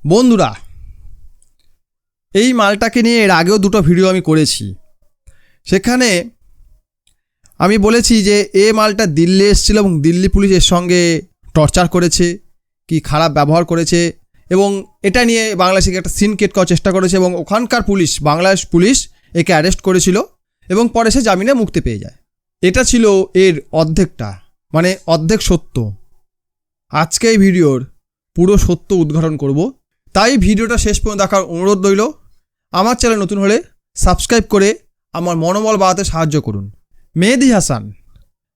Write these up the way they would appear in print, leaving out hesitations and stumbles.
বন্ধুরা, এই মালটাকে নিয়ে এর আগেও দুটো ভিডিও আমি করেছি। সেখানে আমি বলেছি যে মালটা দিল্লি এসেছিল এবং দিল্লি পুলিশ এর সঙ্গে টর্চার করেছে, কি খারাপ ব্যবহার করেছে, এবং এটা নিয়ে বাংলাদেশকে একটা সিন ক্রিয়েট করার চেষ্টা করেছে এবং ওখানকার পুলিশ, বাংলাদেশ পুলিশ একে অ্যারেস্ট করেছিল এবং পরে সে জামিনে মুক্তি পেয়ে যায়। এটা ছিল এর অর্ধেকটা, মানে অর্ধেক সত্য। আজকে এই ভিডিওর পুরো সত্য উদ্ঘাটন করব, তাই ভিডিওটা শেষ পর্যন্ত দেখার অনুরোধ রইল। আমার চ্যানেল নতুন হলে সাবস্ক্রাইব করে আমার মনোবল বাড়াতে সাহায্য করুন। মেহেদী হাসান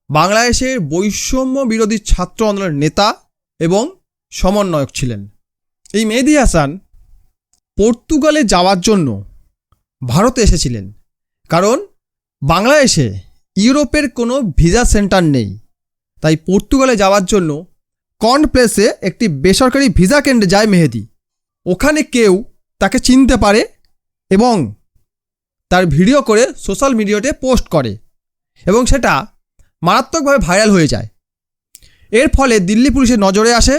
বাংলাদেশের বৈষম্য বিরোধী ছাত্র আন্দোলনের নেতা এবং সমন্বয়ক ছিলেন। এই মেহেদী হাসান পর্তুগালে যাওয়ার জন্য ভারতে এসেছিলেন, কারণ বাংলাদেশে ইউরোপের কোনো ভিসা সেন্টার নেই। তাই পর্তুগালে যাওয়ার জন্য কর্নপ্লেসে একটি বেসরকারি ভিসা কেন্দ্রে যায় মেহেদী। ওখানে কেউ তাকে চিনতে পারে এবং তার ভিডিও করে সোশ্যাল মিডিয়াতে পোস্ট করে এবং সেটা মারাত্মকভাবে ভাইরাল হয়ে যায়। এর ফলে দিল্লি পুলিশের নজরে আসে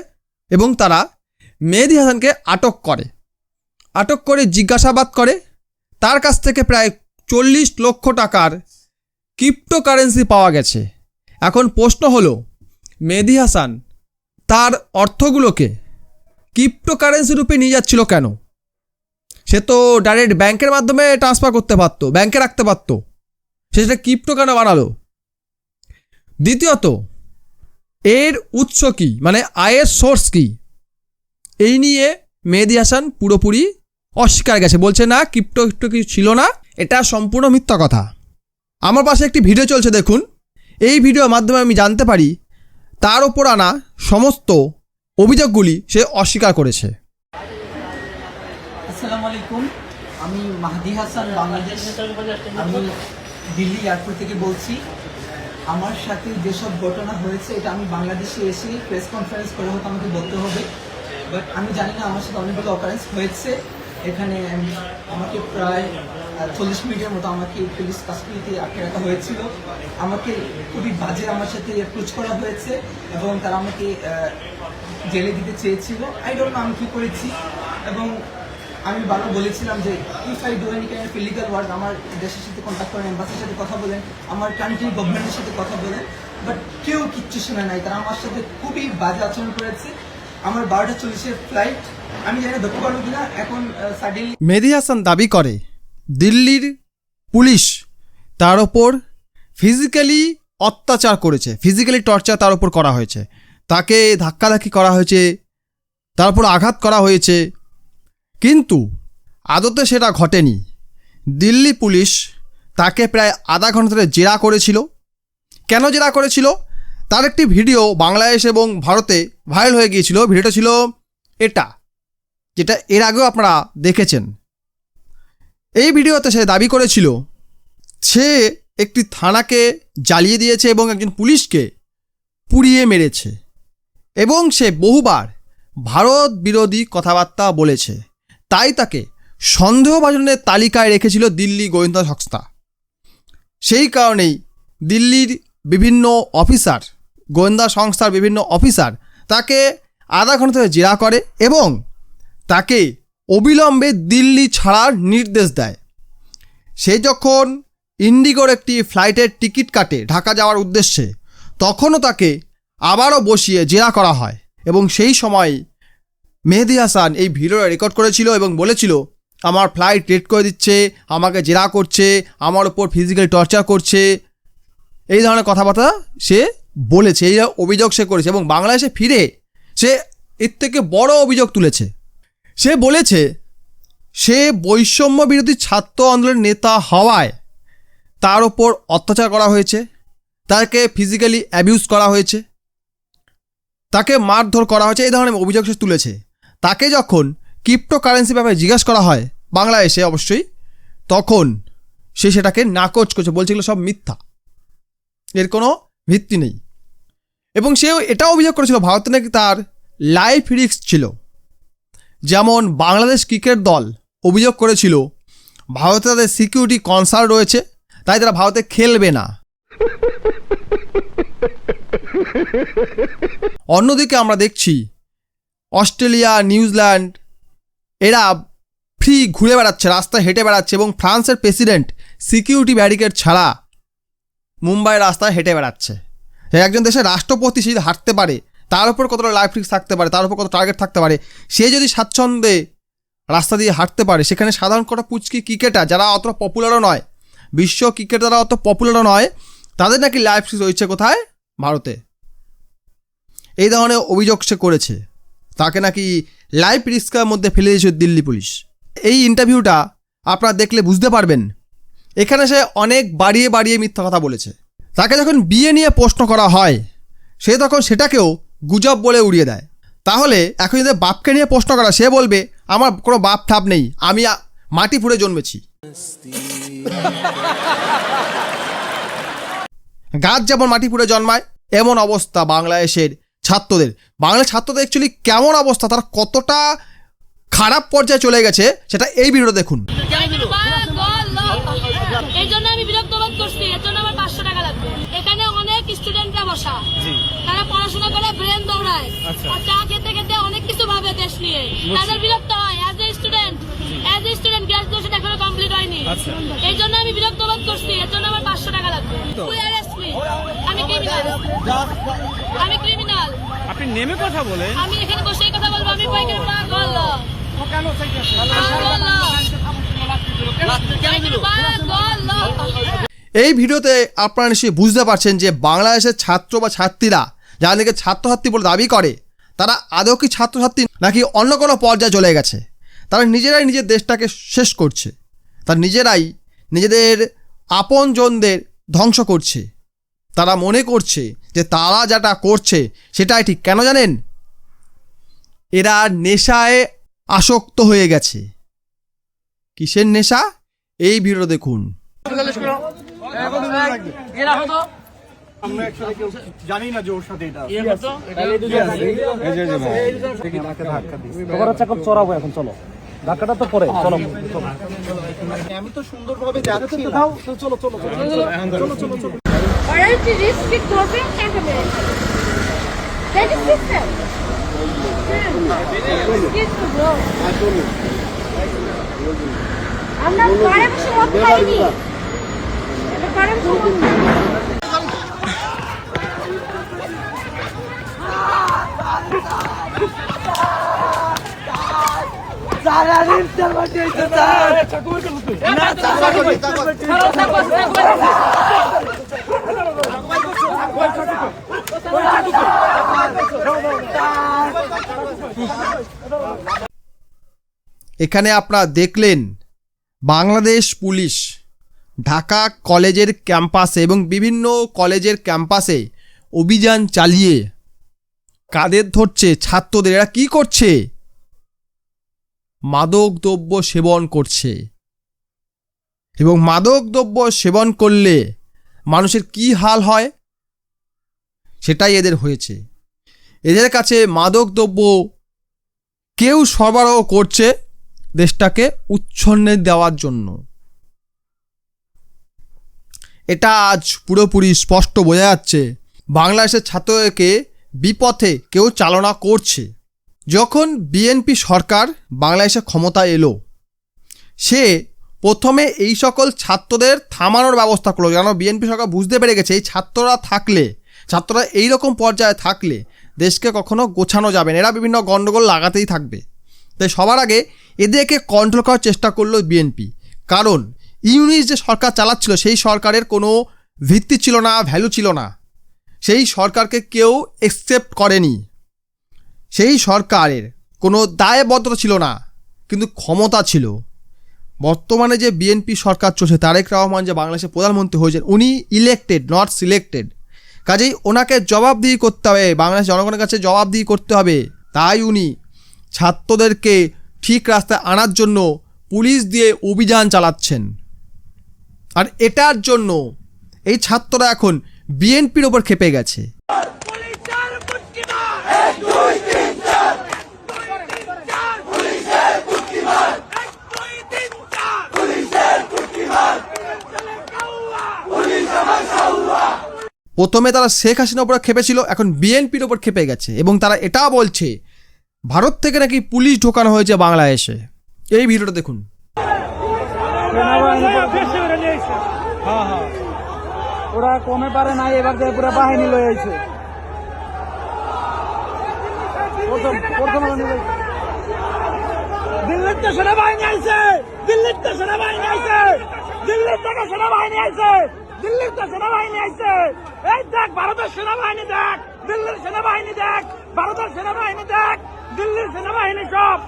এবং তারা মেহেদী হাসানকে আটক করে জিজ্ঞাসাবাদ করে। তার কাছ থেকে প্রায় 40 লক্ষ টাকার ক্রিপ্টোকারেন্সি পাওয়া গেছে। এখন প্রশ্ন হলো, মেহেদী হাসান তার অর্থগুলোকে ক্রিপ্টোকারেন্সি রূপে নিয়ে যাচ্ছিল কেন? সে তো ডাইরেক্ট ব্যাংকের মাধ্যমে ট্রান্সফার করতে পারত, ব্যাংকে রাখতে পারত, সেটা ক্রিপ্টো কেন বানালো? দ্বিতীয়ত, এর উৎস কী, মানে আয়ের সোর্স কী? এই নিয়ে মেহেদী হাসান পুরোপুরি অস্বীকার গেছে, বলছে না ক্রিপ্টো কিছু ছিল না, এটা সম্পূর্ণ মিথ্যা কথা। আমার পাশে একটি ভিডিও চলছে, দেখুন। এই ভিডিওর মাধ্যমে আমি জানতে পারি তার ওপর আনা সমস্ত অভিযোগগুলি সে অস্বীকার করেছে। আসসালামু আলাইকুম, আমি মেহেদী হাসান, বাংলাদেশ। আমি দিল্লি এয়ারপোর্ট থেকে বলছি। আমার সাথে যেসব ঘটনা হয়েছে এটা আমি বাংলাদেশে এসে প্রেস কনফারেন্স করে হয়তো আমাকে বলতে হবে, বাট আমি জানি না আমার সাথে অনেকগুলো অকারেন্স হয়েছে। এখানে আমাকে প্রায় 40 মিনিটের মতো আমাকে পুলিশ কাস্টডিতে আটকে রাখা হয়েছিল। আমাকে খুবই বাজে আমার সাথে অ্যাপ্রোচ করা হয়েছে এবং তারা আমাকে জেলে দিতে চেয়েছিল। আই ডোন্ট নো আমি কী করেছি, এবং আমি বারবার বলেছিলাম যে if I do any kind of illegal work, আমার দেশের সাথে কন্ট্যাক্ট করেন, এম্বাসির সাথে কথা বলেন, আমার কান্ট্রি গভর্নমেন্টের সাথে কথা বলেন, বাট কেউ কিচ্ছু শোনে নাই। তারা আমার সাথে খুবই বাজে আচরণ করেছে। আমার 12:40 ফ্লাইট, আমি জানি ধরতে পারবো কিনা। এখন সাডেনলি মেহেদী হাসান দাবি করে দিল্লির পুলিশ তার ওপর ফিজিক্যালি অত্যাচার করেছে, ফিজিক্যালি টর্চার তার ওপর করা হয়েছে, তাকে ধাক্কাধাক্কি করা হয়েছে, তার উপর আঘাত করা হয়েছে। কিন্তু আদতে সেটা ঘটেনি। দিল্লি পুলিশ তাকে প্রায় আধা ঘন্টা ধরে জেরা করেছিল। কেন জেরা করেছিল? তার একটি ভিডিও বাংলাদেশ এবং ভারতে ভাইরাল হয়ে গিয়েছিল। ভিডিওটা ছিল এটা, যেটা এর আগেও আপনারা দেখেছেন। এই ভিডিওতে সে দাবি করেছিল সে একটি থানাকে জ্বালিয়ে দিয়েছে এবং একজন পুলিশকে পুড়িয়ে মেরেছে, এবং সে বহুবার ভারত বিরোধী কথাবার্তা বলেছে। তাই তাকে সন্দেহভাজনের তালিকায় রেখেছিল দিল্লি গোয়েন্দা সংস্থা। সেই কারণেই দিল্লির বিভিন্ন অফিসার, গোয়েন্দা সংস্থার বিভিন্ন অফিসার তাকে আধা ঘন্টা ধরে জেরা করে এবং তাকে অবিলম্বে দিল্লি ছাড়ার নির্দেশ দেয়। সে যখন ইন্ডিগোর একটি ফ্লাইটের টিকিট কাটে ঢাকা যাওয়ার উদ্দেশ্যে, তখনও তাকে আবারও বসিয়ে জেরা করা হয় এবং সেই সময় মেহেদী হাসান এই ভিডিওটা রেকর্ড করেছিল এবং বলেছিল আমার ফ্লাইট লেট করে দিচ্ছে, আমাকে জেরা করছে, আমার ওপর ফিজিক্যালি টর্চার করছে, এই ধরনের কথাবার্তা সে বলেছে, এই অভিযোগ সে করেছে। এবং বাংলাদেশে ফিরে সে এর থেকে বড় অভিযোগ তুলেছে। সে বলেছে সে বৈষম্য বিরোধী ছাত্র আন্দোলনের নেতা হওয়ায় তার ওপর অত্যাচার করা হয়েছে, তাকে ফিজিক্যালি অ্যাবিউজ করা হয়েছে, তাকে মারধর করা হয়েছে, এই ধরনের অভিযোগ সে তুলেছে। তাকে যখন ক্রিপ্টোকারেন্সি ব্যাপারে জিজ্ঞাসা করা হয় বাংলাদেশে, অবশ্যই তখন সে সেটাকে নাকচ করছে, বলছে এগুলো সব মিথ্যা, এর কোনো ভিত্তি নেই। এবং সে এটাও অভিযোগ করেছিল ভারতে নাকি তার লাইফ রিস্ক ছিল। যেমন বাংলাদেশ ক্রিকেট দল অভিযোগ করেছিল ভারতে তাদের সিকিউরিটি কনসার্ন রয়েছে, তাই তারা ভারতে খেলবে না। অন্যদিকে আমরা দেখছি অস্ট্রেলিয়া, নিউজিল্যান্ড এরা ফ্রি ঘুরে বেড়াচ্ছে, রাস্তায় হেঁটে বেড়াচ্ছে, এবং ফ্রান্সের প্রেসিডেন্ট সিকিউরিটি ব্যারিকেড ছাড়া মুম্বাইয়ের রাস্তায় হেঁটে বেড়াচ্ছে। একজন দেশের রাষ্ট্রপতি সে যদি হাঁটতে পারে, তার উপর কতটা লাইফ রিস্ক থাকতে পারে, তার উপর কত টার্গেট থাকতে পারে, সে যদি স্বাচ্ছন্দ্যে রাস্তা দিয়ে হাঁটতে পারে, সেখানে সাধারণ কটা পুচকি ক্রিকেটার যারা অত পপুলারও নয়, বিশ্ব ক্রিকেট যারা অত পপুলারও নয়, তাদের নাকি লাইফ রিস্ক রয়েছে কোথায়? ভারতে। এই ধরনের অভিযোগ সে করেছে, তাকে নাকি লাইফ রিস্কের মধ্যে ফেলে দিয়েছে দিল্লি পুলিশ। এই ইন্টারভিউটা আপনারা দেখলে বুঝতে পারবেন এখানে সে অনেক বাড়িয়ে বাড়িয়ে মিথ্যা কথা বলেছে। তাকে যখন বিয়ে নিয়ে প্রশ্ন করা হয়, সে তখন সেটাকেও গুজব বলে উড়িয়ে দেয়। তাহলে এখন যদি বাপকে নিয়ে প্রশ্ন করা, সে বলবে আমার কোনো বাপ ঠাপ নেই, আমি মাটি ফুঁড়ে জন্মেছি। গাছ যেমন মাটি ফুঁড়ে জন্মায়, এমন অবস্থা বাংলাদেশের ছাত্রদের। বাংলার ছাত্রদের অ্যাকচুয়ালি কেমন অবস্থা, তারা কতটা খারাপ পর্যায়ে চলে গেছে, সেটা এই ভিডিওটা দেখুন। এই জন্য আমি বিরক্ত বোধ করছি, এর জন্য আমার 500 টাকা লাগবে। এখানে অনেক স্টুডেন্টরা বসা, তারা পড়াশোনা করে ব্রেন দৌড়ায়, আর চা খেতে খেতে অনেক কিছু ভাবে দেশ নিয়ে, তাদের বিরক্ত হয়। অ্যাজ এ স্টুডেন্ট গ্রাজুয়েশন এখনো কমপ্লিট হয়নি, এই জন্য আমি বিরক্ত বোধ করছি, এর জন্য আমার 500 টাকা লাগবে। আমি ক্রিমিনাল। আপনি নেমে কথা বলে, আমি এখানে বসেই কথা বলবো। আমি পাইকারি পাগল। এই ভিডিওতে আপনারা নিশ্চয়ই বুঝতে পারছেন যে বাংলাদেশের ছাত্র বা ছাত্রীরা যাদেরকে ছাত্রছাত্রী বলে দাবি করে, তারা আদৌ কি ছাত্রছাত্রী নাকি অন্য কোনো পর্যায়ে চলে গেছে। তারা নিজেরাই নিজের দেশটাকে শেষ করছে, তারা নিজেরাই নিজেদের আপনজনদের ধ্বংস করছে। তারা মনে করছে যে তারা যেটা করছে সেটাই ঠিক। কেন জানেন? এরা নেশায় আসক্ত হয়ে গেছে। কিসের নেশা? এই ভিডিও দেখুন। জানি না যে ওর সাথে এটা চড়াবো এখন, চলো ধাক্কাটা তো পরে, চলো আমি তো সুন্দরভাবে যাচ্ছি। চলো চলো চলো। Why don't you just speak to a friend and a minute? That is system. Excuse me, bro. আমরা ঘরে বসে মদ খাইনি। আমরা ঘরে বসে মদ খাইনি। এখানে আপনারা দেখলেন বাংলাদেশ পুলিশ ঢাকা কলেজের ক্যাম্পাসে এবং বিভিন্ন কলেজের ক্যাম্পাসে অভিযান চালিয়ে কাদের ধরছে? ছাত্রদের। এরা কি করছে? মাদক দ্রব্য সেবন করছে। এবং মাদক দ্রব্য সেবন করলে মানুষের কি হাল হয় সেটাই এদের হয়েছে। এদের কাছে মাদক দ্রব্য কেউ সরবরাহ করছে দেশটাকে উচ্ছন্নে দেওয়ার জন্য। এটা আজ পুরোপুরি স্পষ্ট বোঝা যাচ্ছে বাংলাদেশের ছাত্রদেরকে বিপথে কেউ চালনা করছে। যখন বিএনপি সরকার বাংলাদেশে ক্ষমতায় এলো, সে প্রথমে এই সকল ছাত্রদের থামানোর ব্যবস্থা করলো। কেন? বিএনপি সরকার বুঝতে পেরে গেছে এই ছাত্ররা এইরকম পর্যায়ে থাকলে দেশকে কখনো গোছানো যাবে না, এরা বিভিন্ন গণ্ডগোল লাগাতেই থাকবে। তাই সবার আগে এদেরকে কন্ট্রোল করার চেষ্টা করলো বিএনপি। কারণ ইউনিশ যে সরকার চালাচ্ছিল সেই সরকারের কোনো ভিত্তি ছিল না, ভ্যালু ছিল না। সেই সরকারকে কেউ অ্যাকসেপ্ট করেনি। সেই সরকারের কোনো দায়বদ্ধতা ছিল না, কিন্তু ক্ষমতা ছিল। বর্তমানে যে বিএনপি সরকার চলছে, তারেক রহমান যে বাংলাদেশের প্রধানমন্ত্রী হয়েছেন, উনি ইলেক্টেড, নট সিলেক্টেড। কাজেই ওনাকে জবাবদিহি করতে হবে, বাংলাদেশ জনগণের কাছে জবাবদিহি করতে হবে। তাই উনি ছাত্রদেরকে ঠিক রাস্তায় আনার জন্য পুলিশ দিয়ে অভিযান চালাচ্ছেন। আর এটার জন্য এই ছাত্ররা এখন বিএনপির ওপর ক্ষেপে গেছে। প্রথমে তারা শেখ হাসিনার ওপর খেপেছিল, এখন বিএনপির ওপর খেপে গেছে। এবং তারা এটাও বলছে ভারত থেকে নাকি পুলিশ ঢোকানো হয়েছে বাংলাদেশে। এই ভিডিওটা দেখুন। ওরা কমে পারে না, এবার পুরো বাহিনী লয়ে আইছে। দিল্লির তো সেনাবাহিনী আইছে, দিল্লির তো সেনাবাহিনী আইছে, দিল্লির থেকে সেনাবাহিনী আইছে, দিল্লির তো সেনাবাহিনী আইছে। এই দেখ ভারতের সেনাবাহিনী দেখ, দিল্লির সেনাবাহিনী দেখ, ভারতের সেনাবাহিনী দেখ, দিল্লির সেনাবাহিনী সব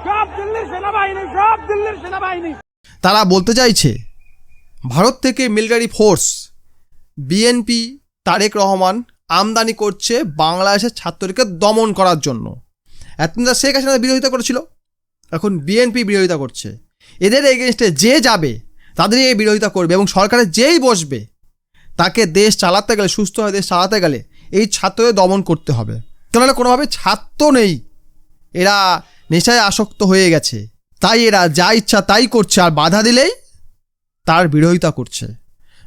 সব দিল্লির সেনাবাহিনী, সব দিল্লির সেনাবাহিনী। তারা বলতে চাইছে ভারত থেকে military force BNP Tarique Rahman আমদানি করছে বাংলাদেশের ছাত্রদেরকে দমন করার জন্য। এতদিন তারা শেখ হাসিনা বিরোধিতা করেছিল, এখন বিএনপি বিরোধিতা করছে। এদের এগেনস্টে যে যাবে তাদেরই এই বিরোধিতা করবে, এবং সরকারে যেই বসবে তাকে দেশ চালাতে গেলে, সুস্থভাবে দেশ চালাতে গেলে এই ছাত্রদের দমন করতে হবে। কেননা কোনোভাবে ছাত্র নেই, এরা নেশায় আসক্ত হয়ে গেছে, তাই এরা যা ইচ্ছা তাই করছে, আর বাধা দিলেই তার বিরোধিতা করছে।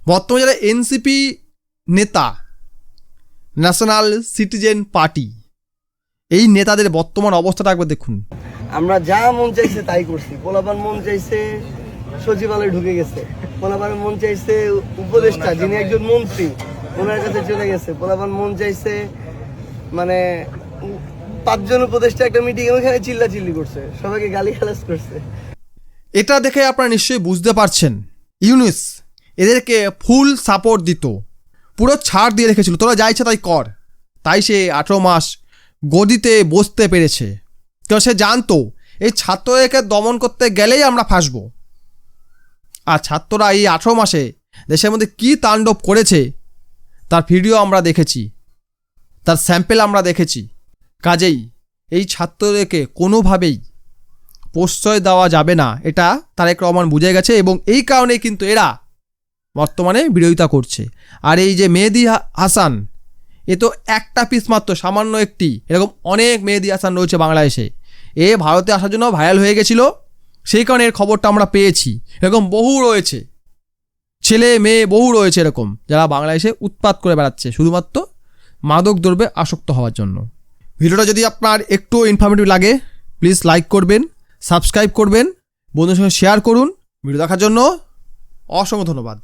বর্তমানে যারা এনসিপি নেতা, ন্যাশনাল সিটিজেন পার্টি, এই নেতাদের বর্তমান অবস্থাটা একবার দেখুন। আমরা যা মন চাইছে তাই করছি। পোলাপান মন চাইছে সচিবালয়ে ঢুকে গেছে, পোলাপান মন চাইছে উপদেষ্টা যিনি একজন মন্ত্রী ওনার কাছে চলে গেছে, পোলাপান মন চাইছে মানে 5 জন উপদেষ্টা একটা মিটিং ওখানে চিল্লাচিল্লি করছে, সবাইকে গালিগালাজ করছে। এটা দেখে আপনারা নিশ্চয়ই বুঝতে পারছেন ইউনুস এদেরকে ফুল সাপোর্ট দিত, পুরো ছাড় দিয়ে রেখেছিল, তোরা যা ইচ্ছা তাই কর। তাই সে 18 মাস গদিতে বসতে পেরেছে, কারণ সে জানতো এই ছাত্রদেরকে দমন করতে গেলেই আমরা ফাঁসবো। আর ছাত্ররা এই 18 মাসে দেশের মধ্যে কী তাণ্ডব করেছে তার ভিডিও আমরা দেখেছি, তার স্যাম্পেল আমরা দেখেছি। কাজেই এই ছাত্রদেরকে কোনোভাবেই প্রশ্রয় দেওয়া যাবে না, এটা তারেক রহমান বুঝে গেছে, এবং এই কারণেই কিন্তু এরা বর্তমানে বিরোধিতা করছে। আর এই যে মেহেদি হাসান, এ তো একটা পিস মাত্র, সামান্য একটি, এরকম অনেক মেহেদি হাসান রয়েছে বাংলাদেশে। এ ভারতে আসার জন্য ভাইরাল হয়ে গেছিল, সেই কারণে এর খবরটা আমরা পেয়েছি। এরকম বহু রয়েছে, ছেলে মেয়ে বহু রয়েছে এরকম, যারা বাংলাদেশে উৎপাত করে বেড়াচ্ছে শুধুমাত্র মাদক দ্রব্যে আসক্ত হওয়ার জন্য। ভিডিওটা যদি আপনার একটু ইনফরমেটিভ লাগে প্লিজ লাইক করবেন, সাবস্ক্রাইব করবেন, বন্ধুদের সঙ্গে শেয়ার করুন। ভিডিও দেখার জন্য অসংখ্য ধন্যবাদ।